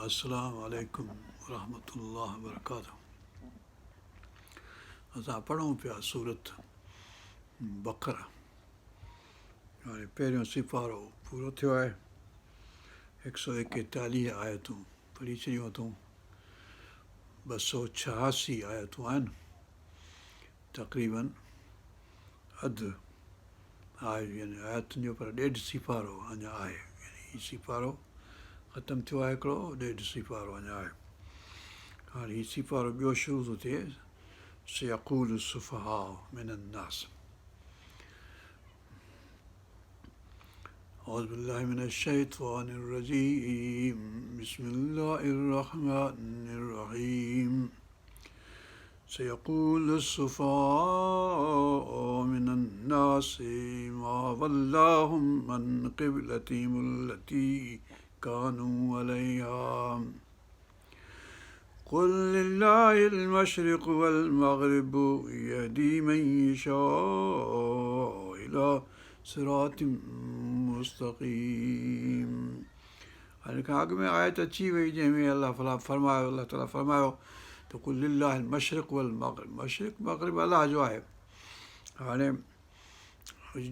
अस्सलाम वालेकुम रहमतुल्लाह वबरकातुहू। असां पढ़ूं पिया सूरत बक़रा। हाणे पहिरियों सिपारो पूरो थियो आहे। 141 आयतूं पढ़ी छॾियूं अथऊं। 286 आयतूं आहिनि, तक़रीबन अधु आहे, यानी आयतुनि जो पर ॾेढ सिपारो अञा आहे। यानी हीउ सिपारो ख़तमु थियो आहे हिकिड़ो, ॾेढ सिपारो अञा आहे। हाणे हीउ सिपारो ॿियो शुरू थो थिए, सयक़ूलु सुफ़हाउ मिनन्नास। أعوذ بالله من الشيطان الرجيم بسم الله الرحمن الرحيم سيقول السفهاء من الناس ما ولاهم عن قبلتهم التي كانوا عليها قل لله المشرق والمغرب يهدي من يشاء إلى صراط मुस्तक़ीम। हाणे खां अॻु में आयत अची वई जंहिंमें अलाह ताला फरमायो त कुल लिल्लाहिल मशरिक़ वल मग़रिब। मशरिक़ मग़रिब अलाह जो आहे। हाणे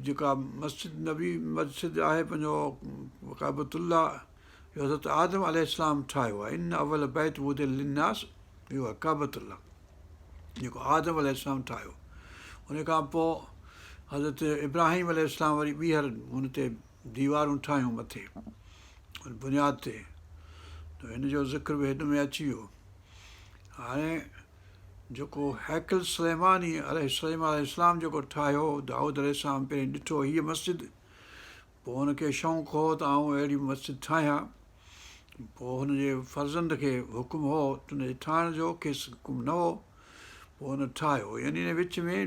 जेका मस्जिद आहे पंहिंजो काबतुल्लाह, इहो हज़रत आदम अलैहिस्सलाम ठाहियो आहे। इन अवल बैत वुदिअ लिन्नास, इहो आहे काबतुल्लाह जेको आदम अलैहिस्सलाम ठाहियो। उन खां पोइ हज़रत इब्राहिम अलैहिस्सलाम वरी ॿीहर हुन ते दीवारूं ठाहियूं मथे बुनियाद ते, त हिन जो ज़िक्र बि हिन में अची वियो। हाणे जेको हैकल सुलेमानी अलैहिस्सलाम जेको ठाहियो, दाऊद अलैहिस्सलाम पहिरीं ॾिठो हीअ मस्जिद, पोइ हुनखे शौक़ु हो त आउं अहिड़ी मस्जिद ठाहियां। पोइ हुनजे फ़र्ज़ंद खे हुकुम हो हुनजे ठाहिण जो, खेसि हुकुम न हो, पोइ हुन ठाहियो। यानी हिन विच में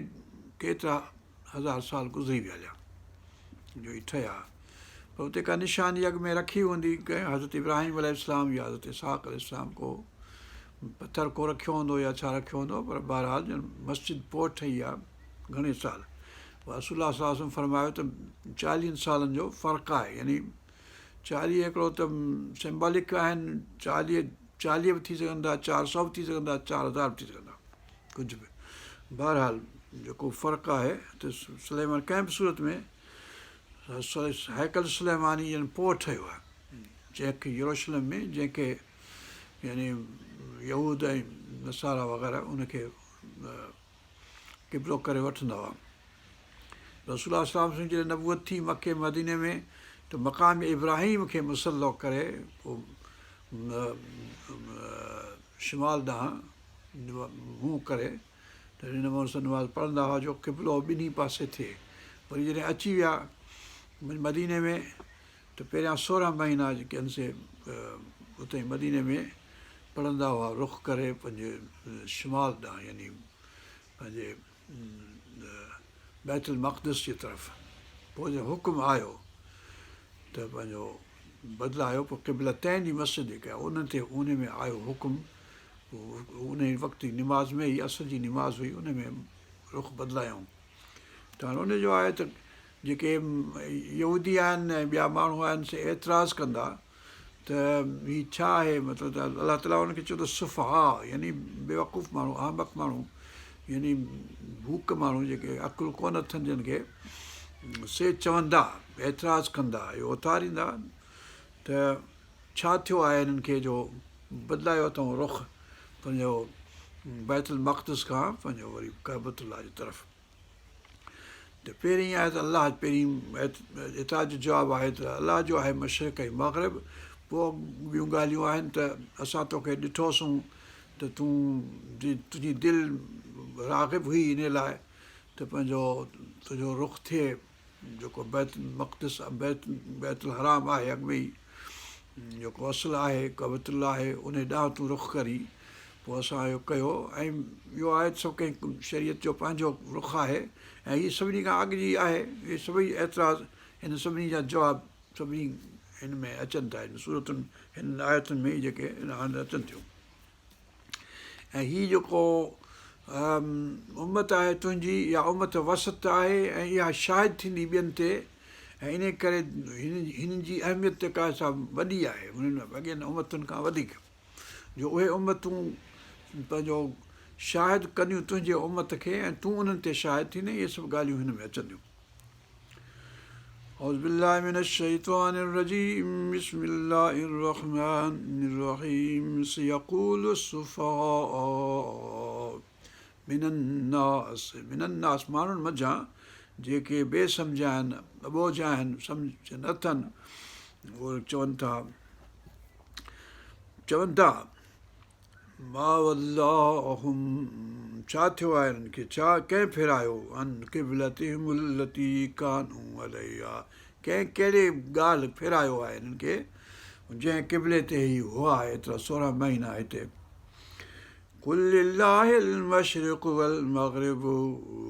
केतिरा हज़ार साल गुज़री विया जो ही ठहिया। पर उते का निशानी अॻु में रखी हूंदी, कंहिं हज़रत इब्राहिम अलैहिस्सलाम या हज़रत इसहाक़ अलैहिस्सलाम को पथर को रखियो हूंदो या छा रखियो हूंदो, पर बहरहाल मस्जिद पोइ ठही आहे घणे साल। रसूलुल्लाह सल्लल्लाहु अलैहि वसल्लम फरमायो त 40 सालनि जो फ़र्क़ु आहे। यानी 40 हिकिड़ो त सिंबॉलिक आहिनि, 40 बि थी सघंदा, 400 बि थी सघंदा, 4000 बि थी सघंदा, कुझु बि। बहरहाल जेको फ़र्क़ु आहे त सुलेमान कंहिं बि सूरत में हैकल सुलेमानी यानी पोइ ठहियो आहे, जंहिंखे यरूशलेम में, जंहिंखे यानी यहूद ऐं नसारा वग़ैरह उनखे क़िबलो करे वठंदा हुआ। रसूलुल्लाह सल्लल्लाहु अलैहि वसल्लम जॾहिं नबूअत थी मके मदीने में, त मक़ाम इब्राहिम खे मुसल्लो करे पोइ शिमाल ॾांहुं मुंहुं करे त हिन नमूने सां नमाज़ पढ़ंदा हुआ जो क़िबलो ॿिन्ही पासे थिए। वरी जॾहिं अची विया मदीने में, त पहिरियां 16 महीना जेके आहिनि से उते मदीने में पढ़ंदा हुआ रुख़ करे पंहिंजे शिमाल ॾांहुं, यानी पंहिंजे बैतुल मक़दिस जी तरफ़। पोइ जो हुकुम आयो त पंहिंजो बदिलायो, पोइ क़िबलतैन जी मस्जिद जेका आहे उन में आयो हुकुम। उन वक़्तु जी निमाज़ में ई असर जी निमाज़ हुई, उन में रुख़ बदिलायूं। त हाणे उनजो आहे त जेके यहूदी आहिनि ऐं ॿिया माण्हू आहिनि से एतिराज़ु कंदा त हीउ छा आहे, मतिलबु त अलाह ताला हुनखे चयो त सुफ़हा, यानी बेवकूफ़ माण्हू, अहमक माण्हू, यानी भूक माण्हू, जेके अकुलु कोन अथनि जिन खे, से चवंदा, एतिराज़ु कंदा, इहो उथारींदा त छा थियो आहे हिननि खे जो बदिलायो अथऊं रुख़ पंहिंजो बैतुल मक़दिस खां पंहिंजो वरी काबतुल्लाह जी तरफ़। त पहिरीं आहे त अलाह, पहिरीं एतिरा जो जवाबु आहे त अलाह जो आहे मशरिक़ ऐं मग़रिब। पोइ ॿियूं ॻाल्हियूं आहिनि त असां तोखे ॾिठोसीं त तुंहिंजी दिलि राग़िब हुई इन लाइ त पंहिंजो तुंहिंजो रुख़ थिए जेको बैतुल मक़दिस, बैतुल हराम आहे अॻु में ई, जेको असुलु आहे काबतुल्लाह आहे, उन ॾांहुं तूं रुख़ करी। पोइ असां इहो कयो, ऐं इहो आहे त सभु कंहिं शरीयत जो पंहिंजो रुख़ आहे, ऐं हीअ सभिनी खां अॻु जी आहे। इहे सभई एतिराज़, हिन सभिनी जा जवाब सभिनी हिन में अचनि था, हिन सूरतुनि, हिन आयतुनि में जेके हाणे अचनि थियूं। ऐं हीअ जेको उम्मत आहे तुंहिंजी, इहा उम्मत वसत आहे, ऐं इहा शाहिद थींदी ॿियनि ते, ऐं इन करे हिन जी अहमियत जेका सा वॾी आहे उन्हनि अॻियनि उमतुनि खां वधीक, जो उहे उमतूं पंहिंजो शाहिदु कंदियूं तुंहिंजे उमत खे ऐं तूं उन्हनि ते शाहिदु थींदे, इहे सभु ॻाल्हियूं हिन में अचंदियूं. أعوذ بالله من الشيطان الرجيم بسم الله الرحمن الرحيم سيقول السفهاء من الناس माण्हुनि मंझां जेके बेसम्झा आहिनि, अॿोझा आहिनि, सम्झ नथनि, उहे चवनि था मा वल्लाहुम, छा थियो आहे हिननि खे, छा कंहिं फेरायो, अन क़िबलतिहिम अल्लती कानू अलैहा, कंहिं कहिड़े ॻाल्हि फेरायो आहे हिननि खे जंहिं क़िबले ते ई हुआ एतिरा 16 महीना हिते. कुल लिल्लाहिल मशरिक़ु वल मग़रिब,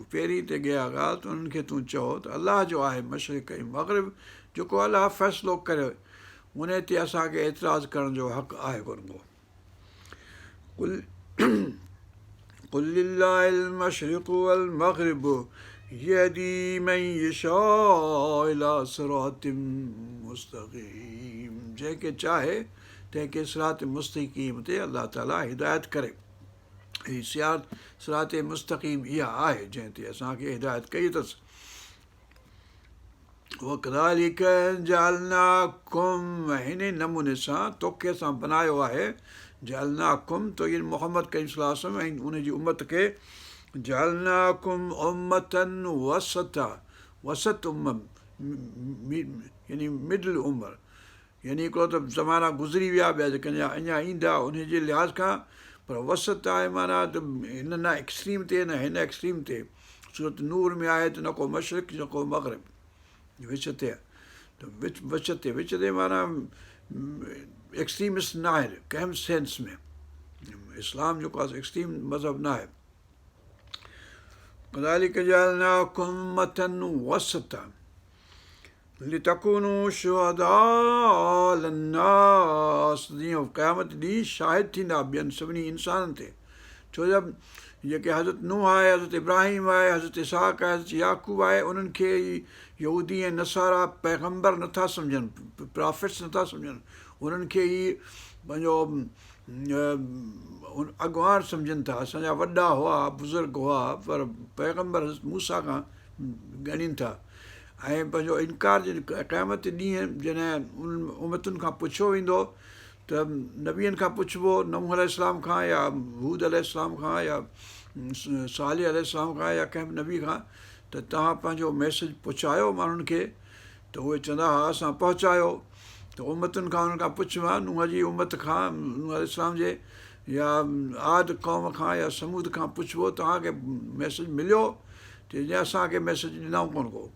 पहिरीं ते ॻिया ॻाल्हि त उन्हनि खे तूं चओ त अलाह जो आहे मशरिक़ ऐं मग़रिब, जेको अलाह फ़ैसिलो करे उन ते असांखे एतिराज़ु करण जो हक़ु आहे कोन को. कुल लिल्लाहिल मशरिक़ु वल मग़रिब यहदी मन यशाउ इला सिरातिम मुस्तक़ीम, जंहिंखे चाहे तंहिंखे सिरात मुस्तक़ीम ते अलाह ताला हिदायत करे. हीअ सिरात मुस्तक़ीम इहा आहे जंहिं ते असांखे हिदायत कई अथसि. वकज़ालिक जअलनाकुम, हिन नमूने सां तोखे असां बनायो आहे, जअलनाकुम तो इन मुहम्मद करीम सल्लल्लाहु अलैहि वसल्लम ऐं उनजी उम्मत खे, जअलनाकुम उम्मतन वसता, वसत उम्मत यानी मिडल उमिरि, यानी हिकिड़ो त ज़माना गुज़री विया, ॿिया जेके अञा ईंदा उनजे लिहाज़ खां, पर वसत आहे माना त हिन न एक्सट्रीम ते न हिन एक्सट्रीम ते. सूरत नूर में आहे त न को मशरिक़ न को मग़रिब, विच ते, त विच ते माना एक्सट्रीमिस्ट न आहे कंहिं बि सेंस में. इस्लाम जेको आहे एक्सट्रीम मज़हब न आहे. कज़ालिक जअलनाकुम उम्मतन वसता लितकूनू शुहदाअ अलन्नास, जीअं क़यामत ॾींहुं शाहिद थींदा ॿियनि सभिनी इंसाननि ते. छो जो जेके हज़रत नूह आहे, हज़रत इब्राहिम आहे, हज़रत इसहाक़ आहे, हज़रत याकूब आहे, उन्हनि खे यहूदी ऐं नसारा पैगम्बर नथा सम्झनि, प्रॉफिट्स नथा सम्झनि, उन्हनि खे ई पंहिंजो अॻुवान सम्झनि था. असांजा वॾा हुआ, बुज़ुर्ग हुआ, पर पैगम्बर मूसा खां ॻणीनि था. ऐं पंहिंजो इनकार क़यामत ॾींहुं जॾहिं उन्हनि उमतुनि खां पुछियो वेंदो त नबियनि खां पुछिबो, नूह अलैहिस्सलाम खां या हूद अलैहिस्सलाम खां या सालिह अलैहिस्सलाम खां या कंहिं बि नबी खां, त तव्हां पंहिंजो मैसेज पहुचायो माण्हुनि खे, त उहे चवंदा हा असां पहुचायो. त उमतुनि खां उन्हनि खां पुछिबो आहे, नूह जी उमत खां, नूह अलैहिस्सलाम जे या आद क़ौम खां या समूद खां पुछिबो तव्हांखे मैसेज मिलियो, त जीअं असांखे मैसेज ॾिनऊं कोन को.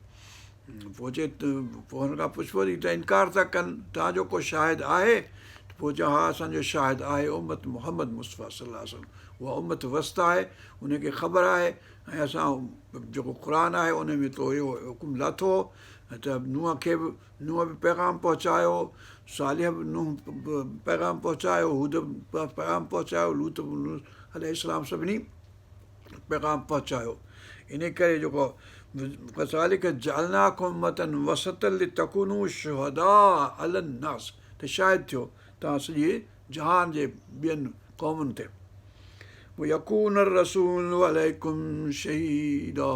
पोइ चए पोइ हुन खां पुछिबो त इनकार था कनि, तव्हांजो को शाहिद आहे, त पोइ चओ हा असांजो शाहिद आहे उम्मत मुहम्मद मुस्तफ़ा सल्लल्लाहु अलैहि वसल्लम. उहा उम्मत वस्त आहे, उनखे ख़बर आहे, ऐं असां जेको क़ुर आहे उन में तो इहो हुकुम लाथो त नूह खे बि, नूह बि पैगाम पहुचायो, सालिह बि नूह पैगाम पहुचायो, हूद बि पैगाम पहुचायो, लूत अलैहिस्सलाम सभिनी पैगाम पहुचायो. इन करे जेको कज़ालिक जअलनाकुम उम्मतन वसतन लितकूनू शुहदाअ अलन्नास, त शाहिद थियो तव्हां सॼे जहान जे ॿियनि क़ौमुनि ते. वयकून रसूलु अलैकुम शहीदा,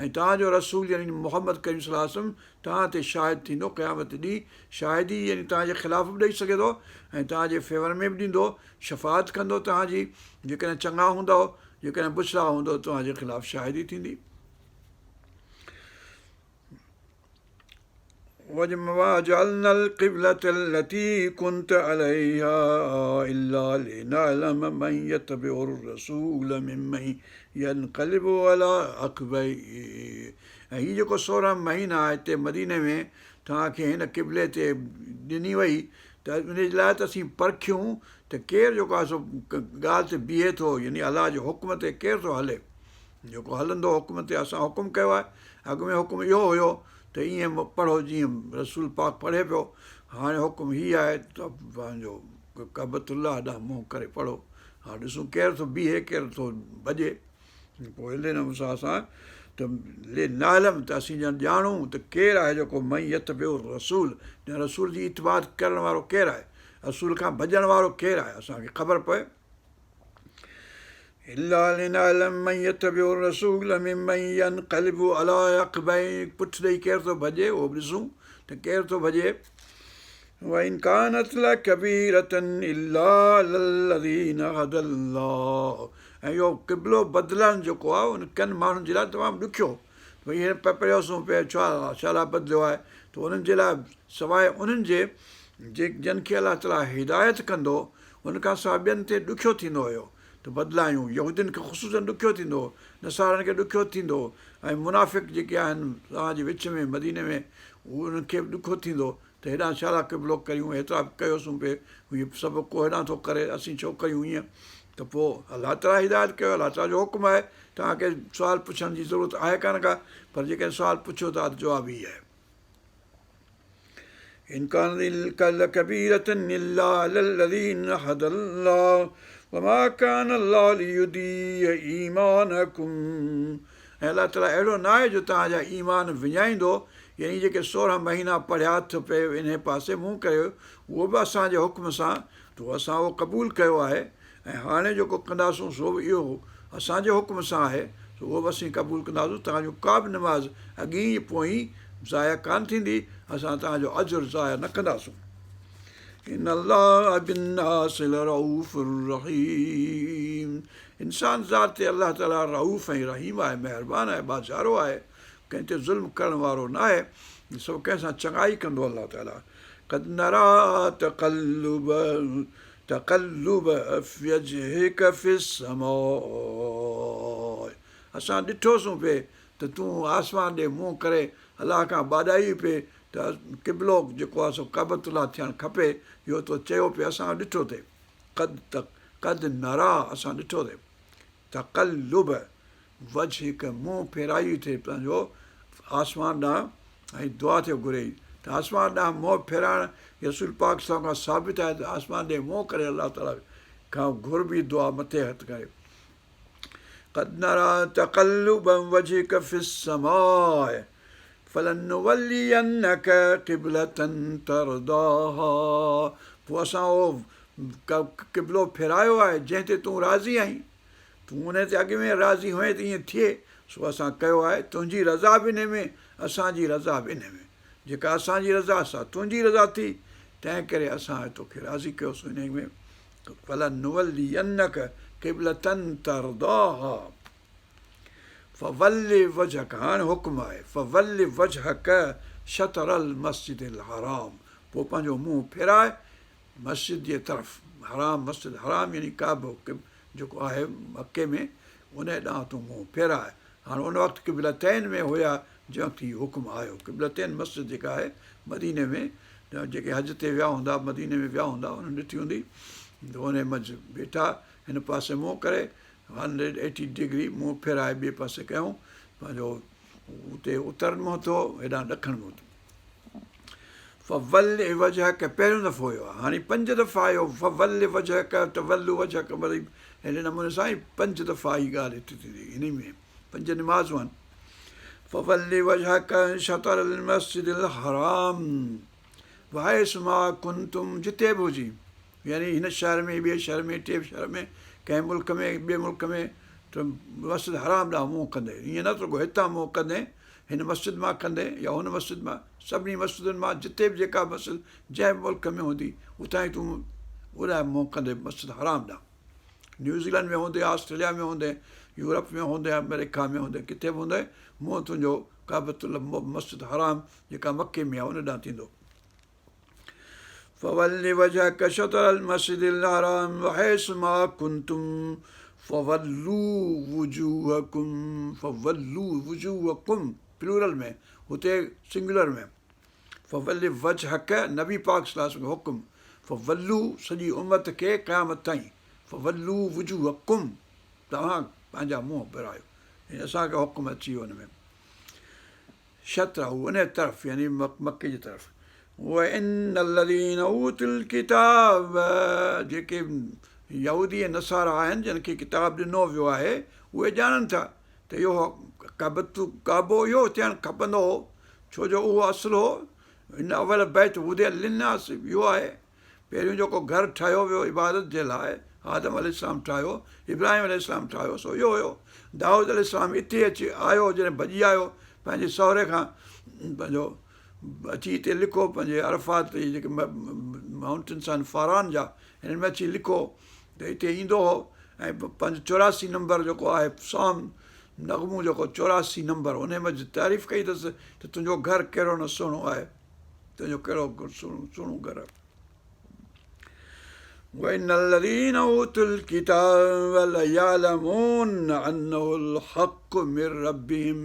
ऐं तव्हांजो रसूल यानी मुहम्मद करीम सल्लल्लाहु अलैहि वसल्लम तव्हां ते शाहिद थींदो क़यामत ॾींहुं. शाहिदी यानी तव्हांजे ख़िलाफ़ बि ॾेई सघे थो ऐं तव्हांजे फेवर में बि ॾींदो, शफ़ाअत कंदो तव्हांजी, जेकॾहिं चङा हूंदव, जेकॾहिं बुछड़ा हूंदव तव्हांजे ख़िलाफ़ शाहिदी थींदी. وَجَعَلْنَا الْقِبْلَةَ الَّتِي كُنْتَ عَلَيْهَا إِلَّا لِنَعْلَمَ مَنْ يَتَّبِعُ الرَّسُولَ مِمَّنْ يَنْقَلِبُ عَلَى عَقِبَيْهِ. ऐं हीअ जेको 16 महीना हिते मदीने में तव्हांखे हिन क़िबले ते ॾिनी वई, त उन जे लाइ त असीं परखियूं त केरु जेको आहे सो ॻाल्हि ते बीहे थो, यानी अलाह जे हुकुम ते केरु थो हले, जेको हलंदो हुकुम ते. असां हुकुम कयो आहे, अॻु में हुकुम इहो हुयो त ईअं पढ़ो जीअं रसूल पाक पढ़े पियो, हाणे हुकुम हीअ आहे त पंहिंजो कअबतुल्लाह ॾांहुं मुंहुं करे पढ़ो. हा ॾिसूं केरु थो बीहे, केरु थो भॼे. पोइ हिन नमूने सां असां त नालम त असीं ॼण ॼाणूं त केरु आहे जेको मई यत पियो रसूल, रसूल जी इतबाद करण वारो केरु आहे, रसूल खां भॼण वारो केरु आहे, असांखे ख़बर पए। पुठ ॾेई केरु थो भॼे उहो बि ॾिसूं त केरु थो भॼे। ऐं इहो क़िबलो बदिलणु जेको आहे उन किन माण्हुनि जे लाइ तमामु ॾुखियो, भई हींअर परियों पिया छा लाइ बदिलियो आहे, त उन्हनि जे लाइ सवाइ उन्हनि जे जिन खे अलाह ताला हिदायत कंदो उन खां सवाइ ॿियनि ते ॾुखियो थींदो हुयो त बदिलायूं। यहूदियुनि खे ख़ुशूसन ॾुखियो थींदो, नसारनि खे ॾुखियो थींदो, ऐं मुनाफ़िक जेके आहिनि तव्हांजे विच में मदीने में उन्हनि खे बि ॾुखियो थींदो त हेॾां छा लाइ क़िबलो करियूं, हेतिरा कयोसीं पिए, हीअ सभु को हेॾां थो करे, असीं छो कयूं ईअं। त पोइ अलाह ताला हिदायत कयो, अलाह ताला जो हुकुम आहे, तव्हांखे सुवालु पुछण जी ज़रूरत आहे कान का, पर जेकॾहिं सुवालु पुछो था त जवाबु ई आहे। ऐं अलाह ताला अहिड़ो न आहे जो तव्हांजा ईमान विञाईंदो, यानी जेके 16 महीना पढ़िया थो पए इन पासे मुंहुं कयो, उहो बि असांजे हुकुम सां, त असां उहो क़बूलु कयो आहे। ऐं हाणे जेको कंदासूं सो बि इहो असांजे हुकुम सां आहे, उहो बि असीं क़बूलु कंदासूं। तव्हांजो का बि नमाज़ अॻी पोइ ज़ाया कान थींदी, असां तव्हांजो अजुर ज़ाया न कंदासूं। इंसान ज़ात ते अलाह ताला रऊफ़ ऐं रहीम आहे, महिरबानी आहे, बाज़ारो आहे, कंहिं ते ज़ुल्म करण वारो न आहे, सभु कंहिंसां चङाई कंदो अलाह ताला। क़द नरा तक़ल्लुब वजहिक फ़िस्समाअ, असां ॾिठोसीं पिए त तूं आसमान ॾे मुंहुं करे अलाह खां बाॾाई पिए त क़िबलो जेको आहे सो काबतुल्लाह थियणु खपे, इहो तो चयो पिए, असां ॾिठो थिए। क़द नरा, असां ॾिठो थिए। तक़ल्लुब वजहिक, मुंहुं फेराई थिए पंहिंजो आसमान ॾांहुं, ऐं दुआ थियो घुरे त आसमान ॾांहुं मुंहुं फेराइणु रसूल पाक सां खां साबित आहे त आसमान ॾे मुंहुं करे अलाह ताला खां घुरबी दुआ मथे हथु करे। क़द नरा तक़ल्लुब वजहिक फ़िस्समाअ फलनुवल्लियन्नक क़िबलतन तरदाहा, पोइ असां उहो क़िबलो फेरायो आहे जंहिं ते तूं राज़ी आहीं, तूं उन ते अॻु में राज़ी हुएं त ईअं थिए, सो असां कयो आहे। तुंहिंजी रज़ा बि इन में, असांजी रज़ा बि इन में, जेका असांजी रज़ा सां तुंहिंजी रज़ा थी, तंहिं करे असां तोखे राज़ी कयोसीं इन में। फलनुवल्लियन्नक क़िबलतन तरदाहा फवल्लि वजहक, हाणे हुकुम आहे, फवल्लि वजहक शतरल मस्जिदिल हराम, पोइ पंहिंजो मुंहुं फेराए मस्जिद जे तरफ़, हराम मस्जिद हराम यानी काबो जेको आहे मके में, उन ॾांहुं तूं मुंहुं फेराए। हाणे उन वक़्तु क़िबलतैन में हुया जंहिं वक़्तु हीउ हुकुम आयो। क़िबलतैन मस्जिद जेका आहे मदीने में, जेके हज ते विया हूंदा, मदीने में विया हूंदा, उन्हनि ॾिठी हूंदी त उन मंझि वेठा हिन पासे मुंहुं करे 180 डिग्री मुंहुं फेराए ॿिए पासे कयूं, पंहिंजो उते उतर मुंहुं थियो, हेॾां ॾखण मुंहुं थियो। फवल्लि वजहक पहिरियों दफ़ो हुयो आहे, हाणे 5 दफ़ा आयो फवल्लि वजहक, तवल्लु वजहक, वरी अहिड़े नमूने सां ई 5 दफ़ा ई ॻाल्हि हिते थी, इन में 5 निमाज़ूं आहिनि। फवल्लि वजहक शतरल मस्जिदिल हराम वहैसु मा कुंतुम, जिते बि हुजी, यानी हिन शहर में, ॿिए शहर में, टे शहर में, कंहिं मुल्क में, ॿिए मुल्क में, त मस्जिद हराम ॾांहुं मुंहुं कंदे, ईअं न त रुॻो हितां मुंहुं कंदे हिन मस्जिद मां कंदे या हुन मस्जिद मां, सभिनी मस्जिदुनि मां, जिते बि जेका मस्जिद जंहिं मुल्क में हूंदी उतां ई तूं उॾाए मुंहुं कंदे मस्जिद हराम ॾांहुं। न्यूज़ीलैंड में हूंदे, ऑस्ट्रेलिया में हूंदे, यूरोप में हूंदे, अमेरिका में हूंदे, किथे बि हूंदे, मुंहुं तुंहिंजो काबतुल्लाह मस्जिद हराम जेका मके में आहे उन ॾांहुं थींदो। फवल्लि वजहक शतरल मस्जिदिल हराम वहैसु मा कुंतुम फवल्लू वुजूहकुम, प्लूरल में, हुते सिंगुलर में। फवल्लि वजहक, नबी पाक सल्लल्लाहु अलैहि वसल्लम हुकुम, फवल्लू सॼी उम्मत खे क़यामत ताईं, फवल्लू वुजूहकुम, तव्हां पंहिंजा मुंहुं फेरायो, असांखे हुकुम अची वियो हुन में। शतरा, उन तरफ़ यानी मके जी तरफ़। वइन्नल्लज़ीन ऊतुल किताब, जेके यहूदी ऐं नसारा आहिनि जिन खे किताब ॾिनो वियो आहे, उहे ॼाणनि था त इहो काबो इहो थियणु खपंदो हो, छो जो उहो असुलु हो। हिन अवल बैत वुदिअ लिन्नास इहो आहे, पहिरियों जेको घरु ठाहियो वियो इबादत जे लाइ, आदम अलैहिस्सलाम ठाहियो, इब्राहिम अलैहिस्सलाम ठाहियो, सो इहो हुयो। दाऊद अलैहिस्सलाम हिते अची आयो, जॾहिं भॼी आयो पंहिंजे सहुरे खां, पंहिंजो अची हिते लिखो पंहिंजे अरफ़ात जी जेके माउंटेन्स आहिनि फारान जा, हिन में अची लिखो त हिते ईंदो हो। ऐं 84 नंबर जेको आहे साम नगमो जेको 84 नंबर, उन में तारीफ़ कई अथसि त तुंहिंजो घरु कहिड़ो न सुहिणो आहे, तुंहिंजो कहिड़ो सुहिणो घरु आहे। وَإِنَّ الَّذِينَ أُوتُوا الْكِتَابَ لَيَعْلَمُونَ أَنَّهُ الْحَقُّ مِنْ رَبِّهِمْ,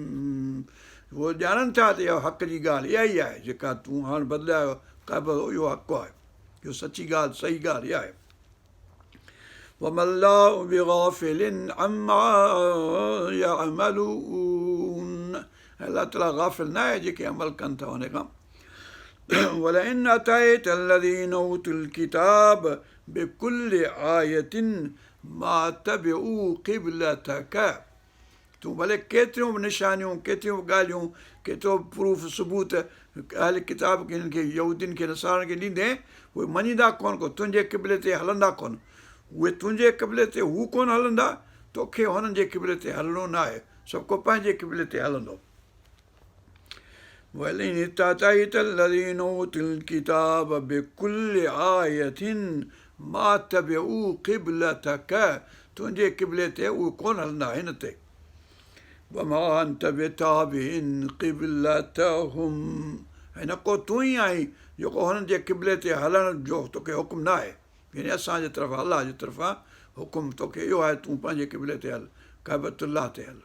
उहो ॼाणनि था त इहा हक़ जी ॻाल्हि इहा ई आहे जेका तूं हाणे बदिलायो, इहो हक़ु आहे, इहो सची ॻाल्हि, सही ॻाल्हि इहा आहे। وَمَا اللَّهُ بِغَافِلٍ عَمَّا يَعْمَلُونَ, अलाह ताला गाफ़िल न आहे जेके अमल कनि था हुन खां। وَلَئِنْ أَتَيْتَ الَّذِينَ أُوتُوا الْكِتَابَ بِكُلِّ آيَةٍ مَا تَبِعُوا قِبْلَتَكَ, तूं भले केतिरियूं बि निशानियूं, केतिरियूं बि ॻाल्हियूं, केतिरो बि प्रूफ सबूत अहल किताब खे, हिननि खे यहूदियुनि खे नसारनि खे ॾींदे, उहे मञींदा कोन को, तुंहिंजे क़िबले ते हलंदा कोन। उहे तुंहिंजे क़िबले ते हू कोन हलंदा, तोखे हुननि जे क़िबले ते हलणो न आहे, सभु को पंहिंजे क़िबले ते हलंदो। وَلَئِنِ أَتَيْتَ الَّذِينَ أُوتُوا الْكِتَابَ بِكُلِّ آيَةٍ مَا تَبِعُوا قِبْلَتَكَ, तुंहिंजे क़िबले ते उहे कोन हलंदा हिन ते। وَمَا أَنْتَ بِتَابِعٍ قِبْلَتَهُمْ, ऐं न को तूं ई आहीं जेको हुननि जे क़िबले ते हलण जो तोखे हुकुम न आहे, यानी असांजे तरफ़ां अलाह जे तरफ़ां हुकुम तोखे इहो आहे, तूं पंहिंजे क़िबले ते हल, काबतुल्लाह ते हल,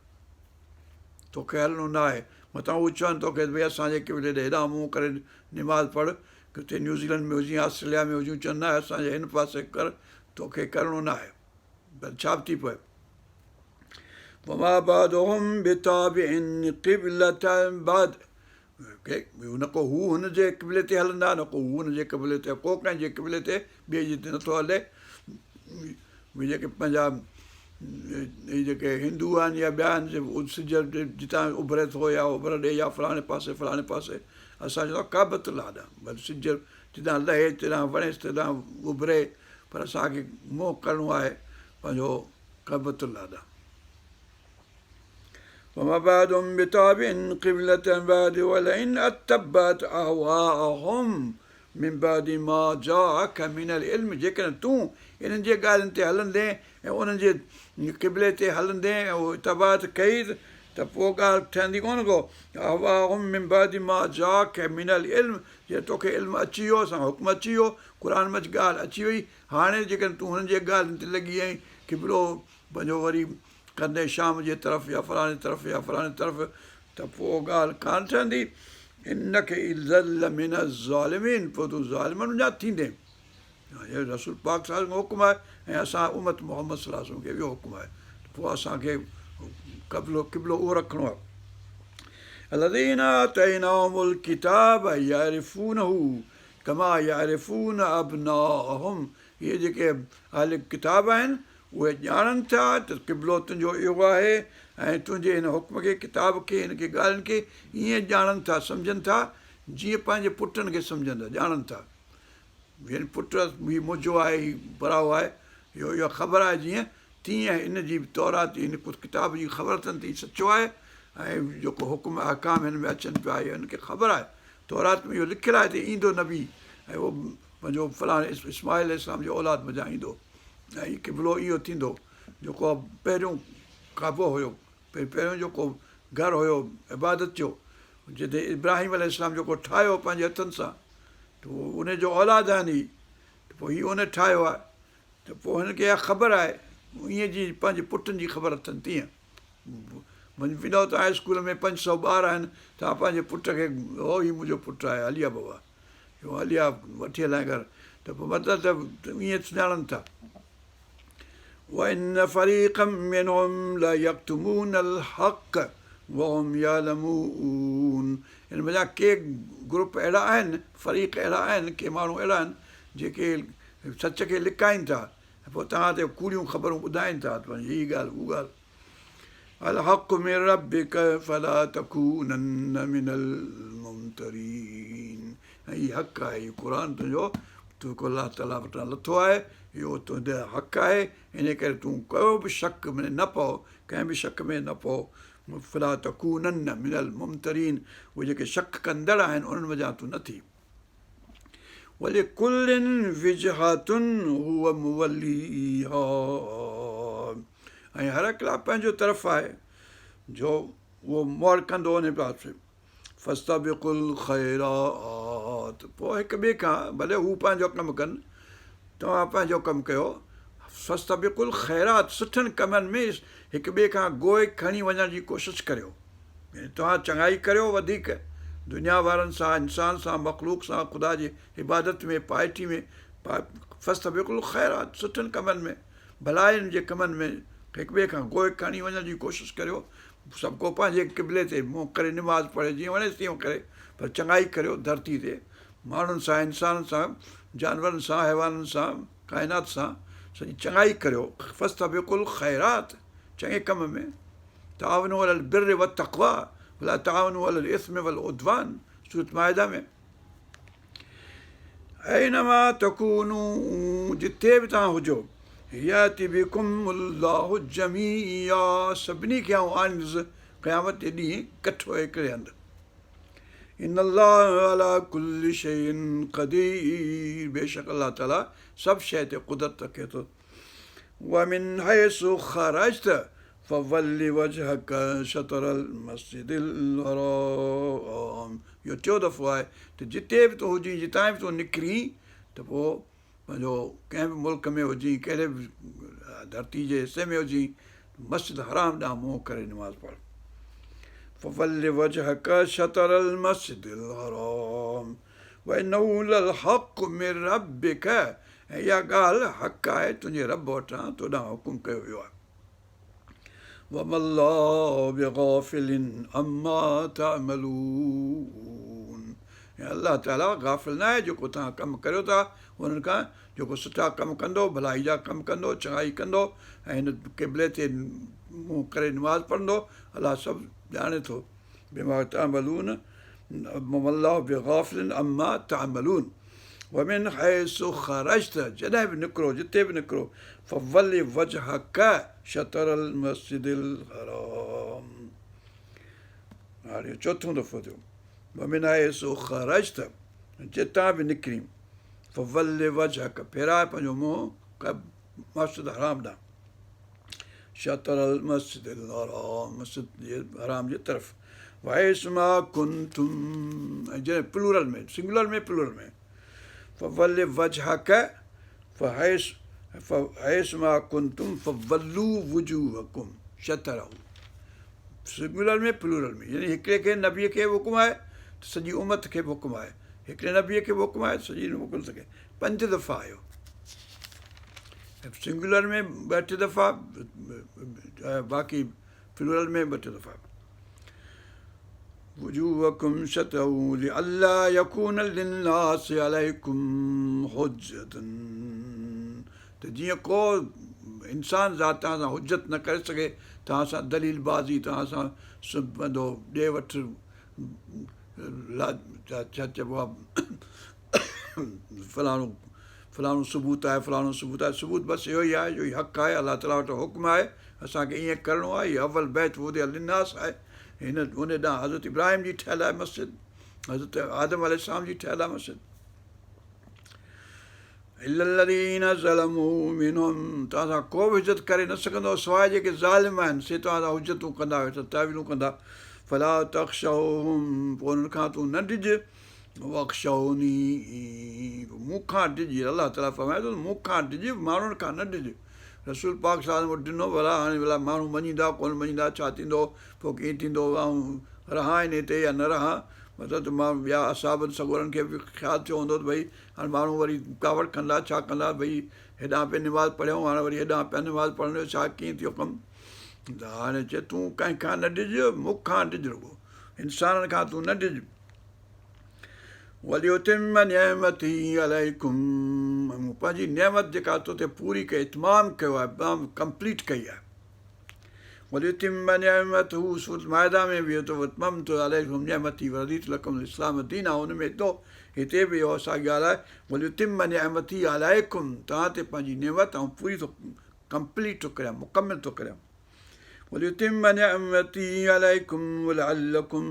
तोखे हलणो न आहे। मथां उहे चवनि तोखे भई असांजे क़िबले ॾे हेॾां मुंहुं करे निमाज़ पढ़, किथे न्यूज़ीलैंड में हुजे, ऑस्ट्रेलिया में हुजूं, चवनि न असांजे हिन पासे कर, तोखे करिणो न आहे, पर छा बि थी पए। وَمَا بَعْضُهُمْ بِتَابِعٍ قِبْلَةَ بَعْضٍ, न को हू हुनजे क़िबले ते हलंदा, न को हू हुनजे क़िबले ते, को कंहिंजे क़िबले ते ॿिए जे ते नथो हले। जेके पंहिंजा जेके हिंदू आहिनि या ॿिया आहिनि, सिज जितां उभरे थो या उभर ॾे या फलाणे पासे, असां चवंदा काबतुल्लाह ॾांहुं, भले सिज जितां लहे, जितां वणेसि तितां उभरे, पर असांखे मुंहुं करिणो आहे पंहिंजो काबतुल्लाह ॾांहुं। وَمَا بَعْضُهُمْ بِتَابِعٍ قِبْلَةَ بَعْضٍ وَلَئِنْ اتَّبَعْتَ أَهْوَاءَهُمْ مِنْ بَعْدِ مَا جَاءَكَ مِنَ الْعِلْمِ, जेकॾहिं तूं इन्हनि जे ॻाल्हियुनि ते हलंदे ऐं उन्हनि जे क़िबले ते हलंदे ऐं उहो इतबात कई त पोइ ॻाल्हि ठहंदी कोन को। अहवाहुम मिन बअदि मा जाअक मिनल इल्म, जे तोखे इल्मु अची वियो, असां हुकुम अची वियो, क़ुर में ॻाल्हि अची वई, हाणे जेकॾहिं तूं हुननि जे ॻाल्हियुनि ते लॻी आहीं, क़िबलो पंहिंजो वरी कंदे शाम जे तरफ़ या फलाणे तरफ़ या फलाणे तरफ़, त पोइ ॻाल्हि कान ठहंदी। इनखे इज़ल मिन ज़ालिमीन, पोइ तूं ज़ालिमनि जा थींदे। रसूल पाक साहिब जो हुकुम आहे ऐं असां उमत मोहम्मद सल्लल्लाहु अलैहि वसल्लम खे इहो हुकुम आहे, पोइ असांखे क़िबलो उहो रखिणो आहे। الذين آتيناهم الكتاب يعرفونه كما يعرفون أبناءهم, इहे जेके अहल किताब आहिनि उहे ॼाणनि था त क़िबलो तुंहिंजो इहो आहे, ऐं तुंहिंजे हिन हुकुम खे, किताब खे, हिन खे ॻाल्हियुनि खे ईअं ॼाणनि था, सम्झनि था, जीअं पंहिंजे पुटनि खे सम्झनि था, ॼाणनि था। यानी पुट हीउ मुंहिंजो आहे, हीउ पराओ आहे, इहा ख़बर आहे जीअं, तीअं हिन जी बि तौरात, हिन किताब जी ख़बर अथनि त हीउ सचो आहे, ऐं जेको हुकुम अहकाम हिन में अचनि पिया, हिनखे ख़बर आहे, तौरात में इहो लिखियलु आहे त ईंदो नबी, ऐं उहो पंहिंजो फलाणे इस्माइल इस्लाम जो औलाद मज़ा ईंदो, ऐं क़िबलो इहो थींदो जेको पहिरियों काबो हुयो, पहिरियों जेको घरु हुयो इबादत जो, जिते इब्राहिम अलैहिस्सलाम जेको ठाहियो पंहिंजे हथनि सां, त उनजो औलाद आहिनि ही, त पोइ हीउ उन ठाहियो आहे, त पोइ हिनखे इहा ख़बर आहे, ईअं जीअं पंहिंजे पुटनि जी ख़बर अथनि तीअं। विनो त हाई स्कूल में 500 ॿार आहिनि, तव्हां पंहिंजे पुट खे, हो हीउ मुंहिंजो पुटु आहे हलिया बाबा, इहो हलिया वठी हलाए घर, त पोइ मतिलबु त ईअं सुञाणनि था। وَإِنَّ فَرِيقًا مِّنْهُمْ لَيَكْتُمُونَ الْحَقَّ وَهُمْ يَعْلَمُونَ, हिन मज़ा के ग्रुप अहिड़ा आहिनि, फ़रीक़ अहिड़ा आहिनि, के माण्हू अहिड़ा आहिनि जेके सच खे लिकाइनि था, पोइ तव्हां ते कूड़ियूं ख़बरूं ॿुधाइनि था, हीअ ॻाल्हि हू ॻाल्हि। الحق من ربك فلا تكونن من الممترين. ऐं हक़ आहे इहो क़ुर तुंहिंजो तोखे अलाह ताला वटां लथो आहे, इहो तुंहिंजो हक़ आहे, इन करे तूं को बि शक में न पओ, कंहिं बि शक में न पओ। फला तकूनन मिनल मुमतरीन, उहे जेके शक कंदड़ आहिनि उन्हनि वञा तूं न थी। वलिकुल्लिन विजहातुन हुव मुवल्लीहा, ऐं हर हिकु लाइ पंहिंजो तरफ़ आहे जो उहो मोड़ कंदो उन पासे। फस्तबिकुल ख़ैरात, पोइ हिक ॿिए खां भले हू पंहिंजो कमु कनि, तव्हां पंहिंजो कमु कयो। फस्तबिकुल ख़ैरात, सुठनि कमनि में हिक ॿिए खां गोए खणी वञण जी कोशिशि करियो। तव्हां चङाई करियो वधीक, दुनिया वारनि सां, इंसान सां, मख़लूक सां, ख़ुदा जी इबादत में, पाइटी में। फस्तबिकुल ख़ैरात, सुठनि कमनि में, भलाइनि जे कमनि में हिक ॿिए खां गोए खणी वञण जी कोशिशि करियो। सभु को पंहिंजे क़िबले ते मुंहुं करे निमाज़ पढ़े, जीअं वणेसि तीअं करे, पर चङाई करियो धरती ते, माण्हुनि सां, इंसाननि सां, जानवरनि सां, हैवाननि सां, काइनात सां, सॼी चङाई करियो। फस्तबिकुल ख़ैरात, चङे कम में। तावनू अलल बिर्रि वत्तक़वा वला तावनू अलल इस्मि वल उद्वान, सूरत माइदा में। ऐनमा तकूनू, जिते बि तव्हां हुजो, याति बिकुमुल्लाहु जमीआ, सभिनी खे आउं आणींदुसि क़यामत जे ॾींहुं कठो हिकिड़े हंधि। इन्नल्लाह अला कुल्लि शैइन क़दीर, बेशक अलाह ताला सभु शइ ते क़ुदरत रखे थो। वमिन हैसु ख़रजत फवल्लि वजहक शतरल मस्जिदिल हराम, इहो टियों दफ़ो आहे त जिते बि तूं हुजीं, जितां बि तूं निकिरी, त पोइ पंहिंजो कंहिं बि मुल्क में हुजी, कहिड़े बि धरती जे हिसे में हुजी, मस्जिद हराम ॾांहुं मुंहुं करे निमाज़ पढ़। फवल्लि वजहक शतरल मस्जिदिल हराम वइन्नहु लल हक़्क़ु मिन रब्बिक, ऐं इहा ॻाल्हि हक़ आहे तुंहिंजे रब वटां, तोॾां हुकुम कयो वियो आहे। वमल्लाहु बिग़ाफ़िलिन अम्मा तअमलून, ऐं अलाह ताला गाफ़िल न आहे जेको तव्हां कमु करियो था उन्हनि खां। जेको सुठा कमु कंदो, भलाई जा कमु कंदो, चङाई कंदो, ऐं हिन क़िबले ते मुंहुं करे निमाज़ पढ़ंदो, अलाह सभु ॼाणे थो। बिमा तअमलून, वमल्लाहु बिग़ाफ़िलिन अम्मा तअमलून। वमिन हैसु ख़रजत, जॾहिं बि निकिरो, जिते बि निकिरो, फवल्लि वजहक शतरल मस्जिदिल हराम, हाणे चोथों दफ़ो थियो। वमिन हैसु ख़रजत, जितां बि निकिरी, फवल्लि वजहक, फेराए पंहिंजो मुंहुं मस्जिद हराम ॾांहुं, शतरल मस्जिदिल हराम, मस्जिद जे हराम जे तरफ़। वहैसुमा कुंतुम, ऐं जॾहिं प्लूरल में, सिंगुलर में, प्लूरल में, फवल्लि वजहक फहैसुमा कुंतुम फवल्लू वुजूहकुम शतरहु, सिंगुलर में, प्लूरल में, यानी हिकिड़े खे नबीअ खे हुकुम आहे त सॼी उमत खे बि हुकुम आहे, हिकिड़े नबीअ खे बि हुकुम आहे सॼी उमत खे। 5 दफ़ा आयो, सिंगुलर में 2 दफ़ा, बाक़ी प्लूरल में 2 दफ़ा। वुजूहकुम शतरहु लिअल्ला यकून लिन्नासि अलैकुम हुज्जतन, त जीअं को इंसान ज़ात तव्हां सां हुजत न करे सघे, तव्हां सां दलील बाज़ी, तव्हां सां पंहिंजो ॾे वठि, छा चइबो आहे, फलाणो फलाणो सबूत आहे, फलाणो सबूत आहे, सबूत बसि इहो ई आहे, इहो ई हक़ु आहे, अलाह ताला वटि हुकुम आहे, असांखे ईअं करिणो आहे। हीअ अवल बैत वुदिअ लिन्नास आहे, हिन उन ॾांहुं हज़रत इब्राहिम जी ठहियलु आहे मस्जिद, हज़रत आदम अलैहिस्सलाम जी ठहियलु आहे मस्जिद। इल्लल्लज़ीन ज़लमू मिनहुम, तव्हां सां को बि इज़त करे न सघंदो सवाइ जेके ज़ालिम आहिनि, से तव्हां सां हुजतूं कंदा, तावीलूं कंदा। फला तख़्शौहुम, पोइ उन्हनि खां तूं न ॾिज। वख़्शौनी, मूंखां ॾिज, अलाह ताला फ़रमाए थो मूंखां ॾिज, माण्हुनि खां न ॾिज। रसूल पाक साहिब वटि ॾिनो, भला हाणे भला माण्हू मञींदा कोन मञींदा, छा थींदो, पोइ कीअं थींदो, ऐं रहां इन ते या न रहां, मतिलबु त मां ॿिया असाबनि सगोरनि खे बि ख़्यालु थियो हूंदो त भई हाणे माण्हू वरी रुकावट कंदा, छा कंदा, भई हेॾां पिया निमाज़ पढ़ियऊं, हाणे वरी हेॾां पिया निमाज़ पढ़ण जो छा कीअं थियो कमु। त हाणे चए तूं कंहिंखां न ॾिज, मूंखां ॾिज, रुॻो इंसाननि खां तूं न ॾिज। वलियुतिम निअमती अलैकुम, मूं पंहिंजी निअमत जेका तो ते पूरी कई, इतमाम कयो आहे, कंप्लीट कई आहे। वलियुतिम्म निअमतहू सूरत माइदा में बि त वतममतु अलैकुम निअमती वरदीतु लकुम इस्लाम दीना, हुन में तो हिते बि इहो साॻी ॻाल्हि आहे, वलियुतिम्म निअमती अलैकुम, तव्हां ते पंहिंजी नेमत ऐं पूरी थो कंप्लीट थो करियां, मुकमिल थो करियां। वलियुतिम्म निअमती अलैकुम लअल्लकुम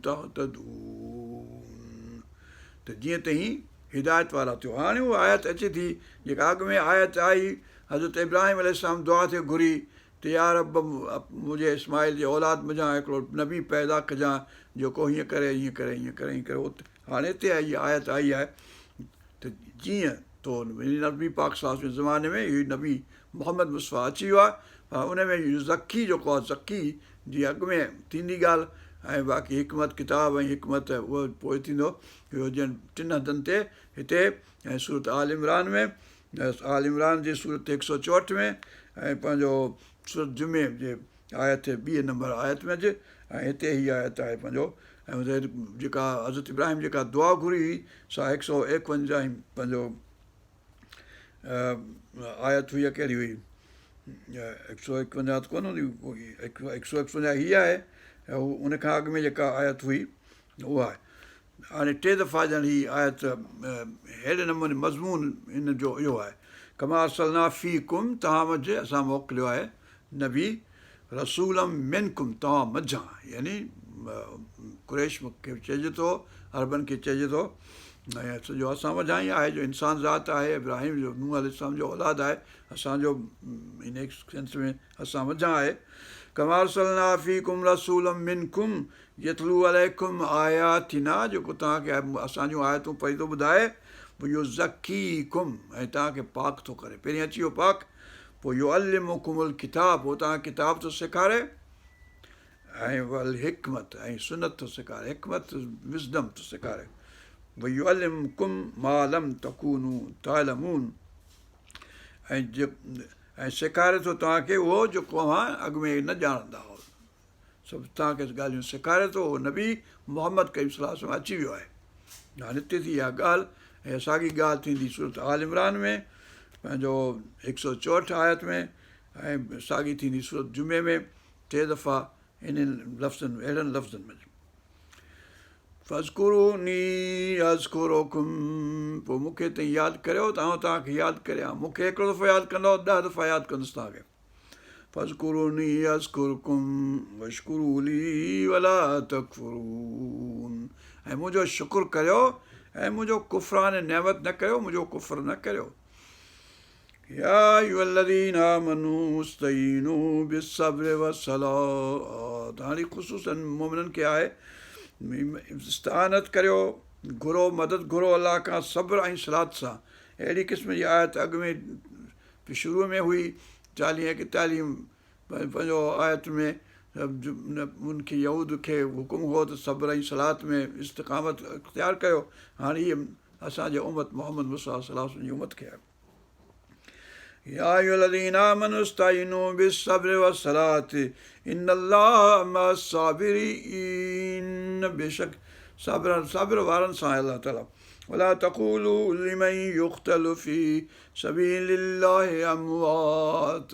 तहतदून, त जीअं त ही हिदायत वारा थियो। हाणे उहा आयत अचे थी जेका अॻु में आयत आई, हज़रत इब्राहिम अलैहिस्सलाम दुआ ते घुरी त या रब मुंहिंजे इस्माइल जे औलाद मुंहिंजा हिकिड़ो नबी पैदा कजांइ जेको हीअं करे हीअं करे हीअं करे हीअं करे। हाणे हिते इहा आयत आई आहे त जीअं तो नबी पाक सल्लल्लाहु अलैहि ज़माने में इहो नबी मोहम्मद मुस्तफ़ा अची वियो आहे, पर उन में ज़की जेको आहे ज़की जी अॻु में थींदी ॻाल्हि, ऐं बाक़ी हिकमत किताब ऐं हिकमत उहो पोइ थींदो। इहो ॼण टिनि हंधनि ते हिते ऐं सूरत आल इमरान में, आल इमरान जी सूरत 164 में, ऐं पंहिंजो सूरत जुमे जे आयत 2 नंबर आयत में अॼु, ऐं हिते हीअ आयत आहे पंहिंजो। ऐं जेका हज़रत इब्राहिम जेका दुआ घुरी हुई सा 151 पंहिंजो आयत हुई, कहिड़ी हुई 151 त कोन हूंदी, 151 हीअ आहे, उन खां अॻु में जेका आयत हुई उहा आहे। हाणे टे दफ़ा ॼण हीअ आयत अहिड़े नमूने मज़मून हिन जो इहो आहे, कमा अरसलना फीकुम, तव्हां मंझि असां मोकिलियो आहे नबी, रसूलम मिनकुम, तव्हां मंझां, यानी कुरैश खे चइजे थो, अरबनि खे चइजे थो, ऐं सॼो असां मंझां ई आहे जो इंसान ज़ात आहे, इब्राहिम जो नूह अलैहिस्सलाम जो औलाद आहे, असांजो इन सेंस में असां मंझां आहे। कमा अरसलना फीकुम रसूलम मिनकुम यतलू अलैकुम आयातिना, जेको तव्हांखे असांजूं आयतूं पढ़ी थो ॿुधाए, युज़क्कीकुम, ऐं तव्हांखे पाक थो करे। पहिरीं अची वियो पाक, पोइ युअल्लिमुकुमुल किताब, पोइ तव्हांखे किताब थो सेखारे, ऐं वल हिकमत, ऐं सुनत थो सेखारे, हिकमत विज़डम थो सेखारे। युअल्लिमुकुम मा लम तकूनू तालमून, ऐं सेखारे थो तव्हांखे उहो जेको अव्हां अॻु में न ॼाणंदा हुओ, सभु तव्हांखे ॻाल्हियूं सेखारे थो। उहो नबी मोहम्मद करीम सल्लल्लाहु अलैहि वसल्लम अची वियो आहे। हाणे हिते थी इहा ॻाल्हि, ऐं साॻी ॻाल्हि थींदी सूरत आल इमरान में पंहिंजो 164 आयत में, ऐं साॻी थींदी सूरत जुमे में 3 दफ़ा इन्हनि लफ़्ज़नि में, अहिड़नि लफ़्ज़नि में। फ़ज़कुरूनी अज़कुरुकुम, पोइ मूंखे तव्हां यादि करियो त आउं तव्हांखे यादि करियां। मूंखे हिकिड़ो दफ़ो यादि कंदो, 10 दफ़ा यादि कंदुसि तव्हांखे। फ़ज़कुरूनी अज़कुरुकुम वश्कुरू ली वला तकफ़ुरून, ऐं मुंहिंजो शुकुरु करियो ऐं मुंहिंजो कुफ़रान नेमत न करियो, मुंहिंजो कुफ़्र न करियो। या अय्युहल्लज़ीना आमनू इस्तईनू बिस्सब्रि वस्सलात, हाणे ख़ुसूसन मोमिननि खे आहे, इस्तानत करियो, घुरो मदद घुरो अलाह खां सब्र ऐं सलात सां। अहिड़ी क़िस्म जी आयत अॻु में शुरूअ में हुई 40-41 पंहिंजो आयत में, उनखे यहूद खे हुकुम हो त सब्र ऐं सलात में इस्तिक़ामत इख़्तियार कयो। हाणे इहे असांजे उमत मोहम्मद मुस्तफ़ा सल्लल्लाहु अलैहि वसल्लम जी उमत खे आहे। या अय्युहल्लज़ीना आमनू इस्तईनू बिस्सब्रि वस्सलात इन्नल्लाह मअस्साबिरीन, बेशक सब्र वारनि सां आहे अलाह ताला। वला तक़ूलू लिमन युक़्तलु फी सबीलिल्लाहि अमवात,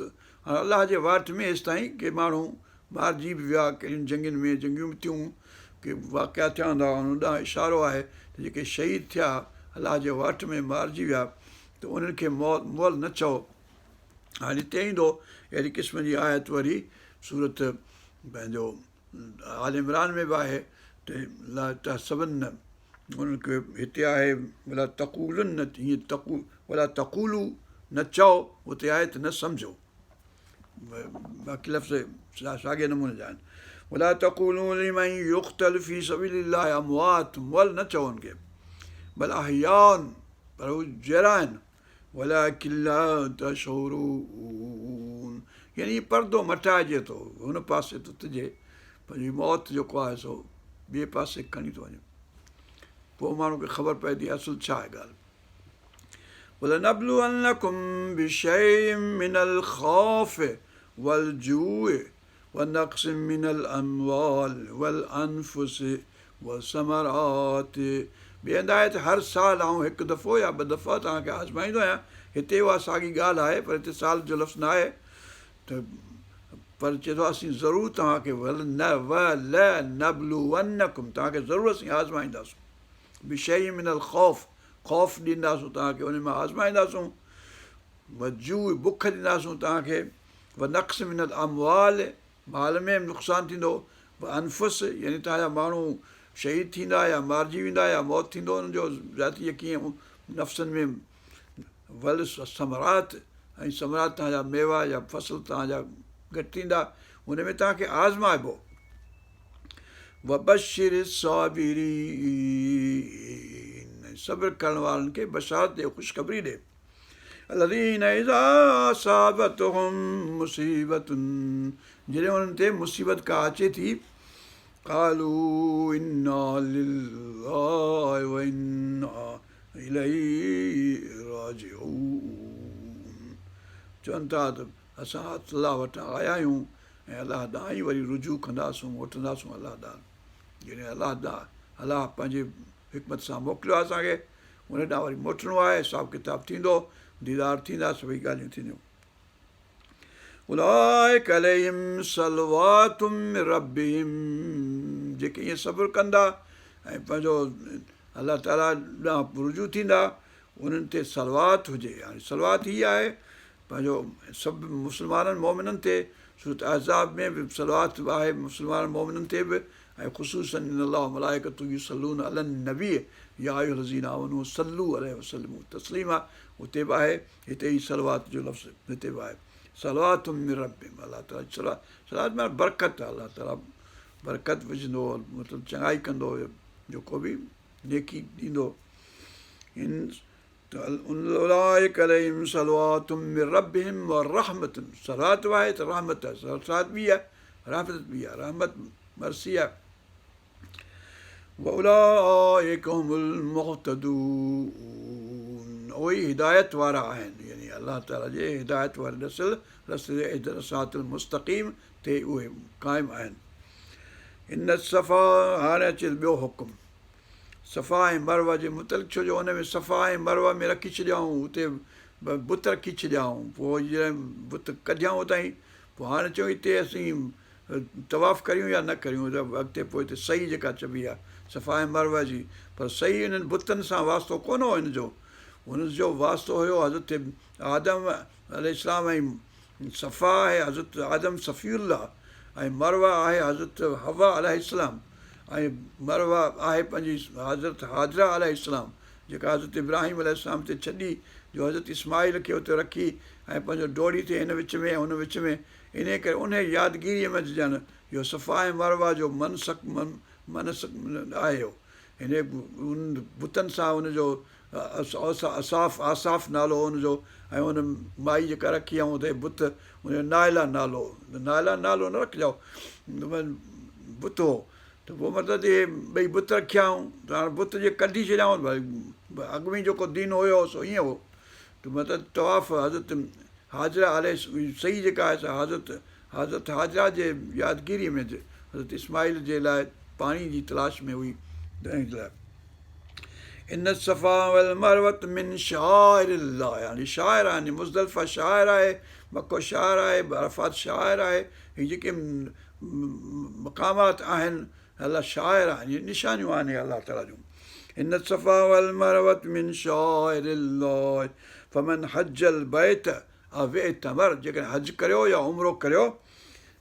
हाणे अलाह जे वाट में हेसि ताईं के माण्हू मारिजी बि विया, कहिड़ियुनि जंगुनि में, जंगियूं बि थियूं, के वाक़िया थिया हूंदा, हुन ॾांहुं इशारो आहे त जेके शहीद थिया अलाह जे वाट में मारिजी विया, त उन्हनि खे मोल न चओ। हाणे हिते ईंदो अहिड़ी क़िस्म जी आयत वरी सूरत पंहिंजो आल इमरान में बि आहे, त सभिनि उन्हनि खे हिते आहे भला तक़ूलनि न, हीअं भला तक़ूलू न चओ, हुते आहे त न सम्झो, बाक़ी लफ़्ज़ साॻिए नमूने जा आहिनि। वला तक़ूलू लिमन युक़्तलु फी सबीलिल्लाहि अमवात, मोल न चओ हुनखे, भला अहयाउन, पर हू जहिड़ा आहिनि, वलाकिन ला तशऊरून, यानी परदो मटाइजे थो, हुन पासे थो तिजे, पंहिंजी मौत जेको आहे सो ॿिए पासे खणी थो वञे, पोइ माण्हू खे ख़बर पए थी असुलु छा आहे ॻाल्हि। वलनबलुवन्नकुम बिशैइन मिनल ख़ौफ़ वल जूअ वनक़्सिन मिनल अमवाल वल अनफुस वसमरात, ॿिए हंधि आहे त हर साल आउं हिकु दफ़ो या 2 दफ़ा तव्हांखे आज़माईंदो आहियां। हिते उहा साॻी ॻाल्हि आहे, पर हिते साल जो लफ़्ज़ न आहे, त पर चए थो असीं ज़रूरु तव्हांखे तव्हांखे ज़रूरु असीं आज़माईंदासूं बिशई मिनल ख़ौफ़ ख़ौफ़ ॾींदासूं तव्हांखे उन मां आज़माईंदासूं जू बुख ॾींदासूं तव्हांखे नक्स मिनल अमवाल माल में नुक़सानु थींदो अनफुस यानी तव्हांजा माण्हू शहीद थींदा या मारिजी वेंदा या मौत थींदो हुनजो ज़ाती कीअं नफ़्सनि में समरात ऐं समरात तव्हांजा मेवा या फसल तव्हांजा घटि थींदा हुन में तव्हांखे आज़माइबो वबशिर साबिरीन सब्र करण वारनि खे बशारत ॾे ख़ुशख़बरी ॾे الذين إذا أصابتهم مصيبة जॾहिं उन्हनि ते मुसीबत का अचे थी قالوا إنا لله وإنا إليه راجعون चवनि था त असां अलाह वटां आया आहियूं ऐं अलाह ॾांहुं ई वरी रुजू कंदासूं मोटंदासूं अलाह ॾांहुं जॾहिं अलाह अलाह पंहिंजे हिकमत सां मोकिलियो आहे असांखे उन ॾांहुं वरी मोटणो आहे हिसाबु किताबु थींदो दीदार थींदा सभई ॻाल्हियूं थींदियूं उलाइक अलैहिम सलवातुम मिन रब्बिहिम जेके ईअं सब्र कंदा ऐं पंहिंजो अलाह ताला ॾांहुं रुजू थींदा उन्हनि ते सलवात हुजे हाणे सलवात हीअ आहे पंहिंजो सभु मुस्लमाननि मोमिननि ते सूरत अहज़ाब में बि सलवात आहे मुस्लमाननि मोमिननि ते बि ऐं ख़ुशूसन अलाह मलाइकतु युसल्लून अलन नबी या अय्युहल्लज़ीना आमनू सल्लू अलैहि वसल्लमु तस्लीमा उते बि आहे हिते ई सलवात जो लफ़्ज़ हिते बि आहे सलवातुम मिन रब्बिहिम अलाह ताला सलवात माना बरकत आहे अलाह ताला बरकत विझंदो मतिलबु चङाई कंदो जेको बि नेकी ॾींदो उलाइक अलैहिम सलवातुम मिन रब्बिहिम व रहमतुन सलवात बि आहे त रहमत आहे सलवात बि आहे रहमत बि आहे रहमत मर्सी आहे वउलाइक हुमुल मुहतदून उहे ई हिदायत वारा आहिनि यानी अलाह ताला जे हिदायत वारे रसातुल मुस्तक़ीम ते उहे क़ाइमु आहिनि इन सफ़ा हाणे अचे ॿियो हुकुम सफ़ा ऐं मरवा जे मुतलिक़ छो जो हुन में सफ़ा ऐं मरवा में रखी छॾियाऊं हुते बुत रखी छॾियाऊं पोइ जॾहिं बुत कढियाऊं उतां पोइ हाणे चऊं हिते असीं तवाफ़ करियूं या न करियूं त अॻिते पोइ हिते सही जेका चइबी आहे सफ़ा ऐं मरवा जी पर सही हिननि बुतनि सां वास्तो कोन हो हिनजो हुनजो वास्तो हुयो हज़रत आदम अलैहिस्सलाम ऐं सफ़ा आहे हज़रत आदम सफ़ीउल्लाह ऐं मरवा आहे हज़रत हवा अलैहिस्सलाम ऐं मरवा आहे पंहिंजी हज़रत हाजरा अलैहिस्सलाम जेका हज़रत इब्राहिम अलैहिस्सलाम ते छॾी जो हज़रत इस्माइल खे उते रखी ऐं पंहिंजो डोड़ी थिए हिन विच में हुन विच में इन करे उन यादगिरीअ में ॼण इहो सफ़ा ऐं मरवा जो मनसक आहे हिन उन बुतनि सां हुनजो आसाफ़ नालो हुनजो ऐं हुन माई जेका रखी आहे हुते बुत हुनजो नायला नालो न रखिजाओ बुत हो त पोइ मतिलबु इहे ॿई बुत रखियाऊं त हाणे बुत जे कढी छॾियाऊं भई अॻु में जेको दीन हुयो सो ईअं हो त मतिलबु तवाफ़ हज़रत हाजरा सही जेका आहे सा हज़रत हाजरा जे यादगिरी में हज़रत इस्माइल जे लाइ पाणी जी तलाश में हुई तंहिं लाइ इन सफ़ा वल मरवत मिन शाइरिल्लाह यानी शाइर आहे मुज़दलिफ़ा शाइर आहे मको शाइर आहे अरफ़ात शाइर आहे हीअ जेके मक़ामात आहिनि अलाह शाइर आहिनि निशानियूं आहिनि अलाह ताला जूं इन सफ़ा वल मरवत मिन शाइरिल्लाह फमन हजल बैत अव इतमर जेकॾहिं हज करियो या उमिरो करियो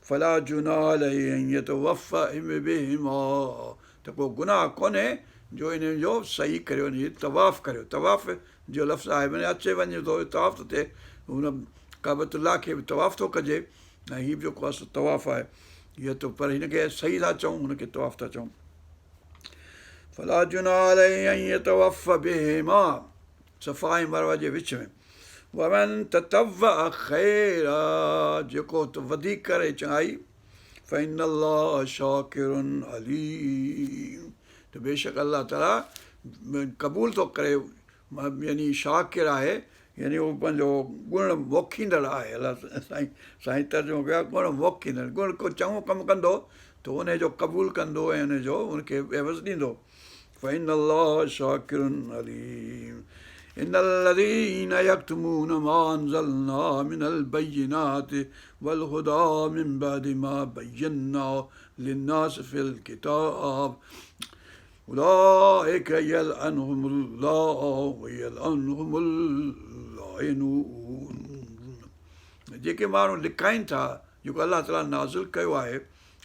फला जुनाह अलैहि अन यतवफ़ा बिहिमा त को गुनाह कोन्हे जो इन जो सही करियो इन तवाफ़ करियो तवाफ़ जो लफ़्ज़ आहे माना अचे वञे थो तवाफ़ ते हुन काबतुल्लाह खे बि तवाफ़ थो कजे ऐं हीअ बि जेको आहे तवाफ़ आहे हीअ त पर हिनखे सही था चऊं हुनखे तवाफ़ था चऊं फला जुनाह अलैहि अन यतवफ़ा बिहिमा सफ़ा ऐं मरवा जे विच में वमन ततव्वअ ख़ैरा जेको वधीक करे चङाई फ़इनल्लाह शाकिरुन अलीम त बेशक अलाह ताला क़बूल थो करे यानी शाकिर आहे यानी उहो पंहिंजो गुण मोखींदड़ आहे अलाह साईं तर्जुमो कयो आहे गुण मोखींदड़ गुण को चङो कमु कंदो त उनजो क़बूल कंदो ऐं उनजो उनखे एवज़ ॾींदो फ़इनल्लाह शाकिरुन अलीम إن الذين يكتمون ما أنزلنا من البينات والهدى من بعد ما بيناه للناس في الكتاب أولئك يلعنهم الله ويلعنهم اللاعنون. जेके माण्हू लिकाइनि था जेको अलाह ताला नाज़िल कयो आहे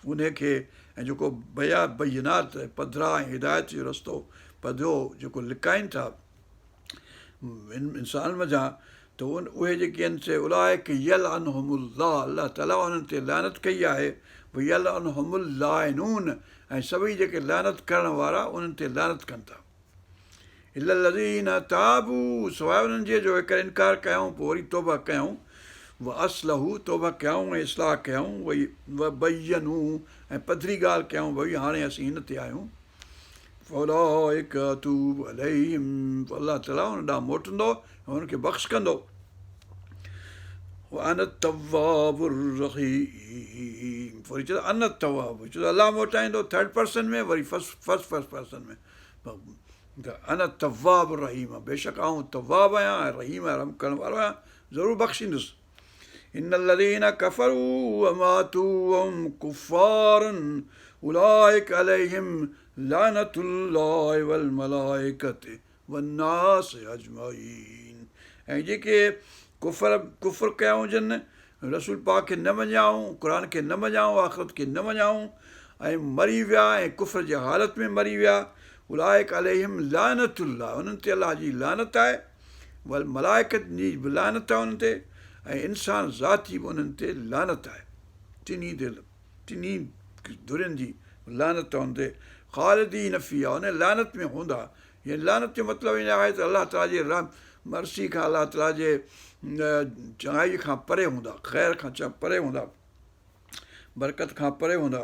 उनखे ऐं जेको बयनात पधरा ऐं हिदायत जो रस्तो पधिरो जेको लिकाइनि था इंसान मज़ा त उहे जेके आहिनि से उलाइक यलअनहुमुल्लाह अलाह ताला उन्हनि ते लानत कई आहे वयलअनहुमुल लाइनून ऐं सभई जेके लानत करण वारा उन्हनि ते लानत कनि था इल्लल्लज़ीन ताबू सवाइ उन्हनि जे जो हिकु इनकार कयूं पोइ वरी तौबा कयूं व असलहू तौबा कयूं ऐं इस्लाह कयूं वई व बयनू ऐं पधरी ॻाल्हि कयूं भई हाणे असीं हिन ते आहियूं फौलाइक अतूब अलैहिम अलाह ताला हुन ॾांहुं मोटंदो ऐं हुनखे बख़्श कंदो अन तव्वाबुर रहीम वरी चवंदो अन तव्वाब छो त अलाह मोटाईंदो थर्ड पर्सन में वरी फर्स्ट पर्सन में अन तव्वाब रहीम बेशक आऊं तव्वाब आहियां ऐं रहीम रहम करण वारो आहियां ज़रूरु बख़्शींदुसि इन्नल्लज़ीन कफ़रू वमातू वहुम कुफ़ारन उलाइक अलैहिम लानतुल्लाहि वल मलाइकति वन्नास अजमईन ऐं जेके कुफ़र कया हुजनि रसूल पाक खे न मञाऊं क़ुर खे न मञाऊं आख़िरत खे न मञाऊं ऐं मरी विया ऐं कुफ़र जे हालत में मरी विया उलाइक अलैहिम लानतुल्लाह उन्हनि ते अलाह जी लानत आहे वल मलाइकत जी बि लानत आहे उन्हनि ते ऐं इंसान ज़ाती बि उन्हनि ते लानत आहे टिनी धुरियुनि जी लानत आहे हुन ते ख़ालिदीन फ़ीहा उन लानत में हूंदा या लानत जो मतिलबु ईअं आहे त अलाह ताला जे मर्सी खां अलाह ताला जे चङाई खां परे हूंदा ख़ैर खां परे हूंदा बरकत खां परे हूंदा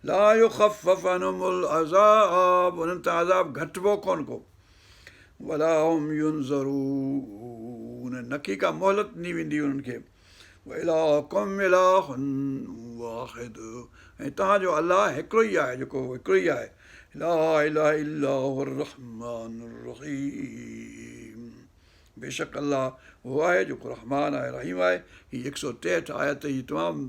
ला युख़फ़फ़ अनहुमुल अज़ाब उन्हनि तां अज़ाब घटिबो कोन को वला हुम युनज़रून न की का मोहलत ॾिनी वेंदी उन्हनि खे व इलाहुकुम इलाहुन वाहिद ऐं तव्हांजो अलाह हिकिड़ो ई आहे जेको हिकिड़ो ई आहे ला इलाहा इल्ला हुवर रहमानुर रहीम बेशक अलाह उहो आहे जेको रहमान आहे रहीम आहे हीअ 163 आयत हीअ तमामु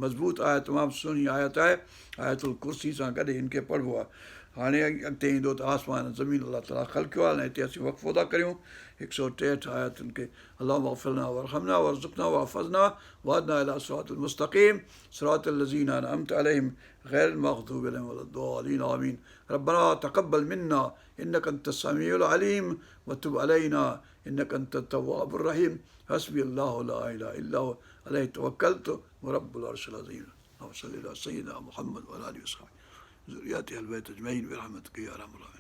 मज़बूत आहे तमामु सुहिणी आयत आहे आयतुल कुर्सी सां गॾु हिन खे पढ़िबो आहे हाणे अॻिते ईंदो त आसमान ज़मीन अलाह ताला ख़लक़ियो आहे ऐं हिते असीं वक़फ़ो था करियूं 163 आयतुनि खे अल्लाहुम्मा अग़फ़िरना वरहमना वरज़ुक़ना वहफ़ज़ना वहदना इला सिरातिल मुस्तक़ीम सिरातिल लज़ीना अनअमत अलैहिम ग़ैरिल मग़्ज़ूबि अलैहिम वलद्दालीन आमीन रब्बना तक़ब्बल मिन्ना इन्नका अंतस समीउल अलीम व तुब अलैना इन्नका अंतत तव्वाबुर रहीम हस्बी अल्लाहु ला इलाहा इल्ला हु अलैहि तवक्कलतु व रब्बुल अर्शिल अज़ीम सल्लल्लाहु अलैहि सय्यिदना मुहम्मद व आलिहि व अस्हाबिहि ज़ुर्रिय्यतिहिल बैत अजमईन बिरहमतिका या अरहमर राहिमीन।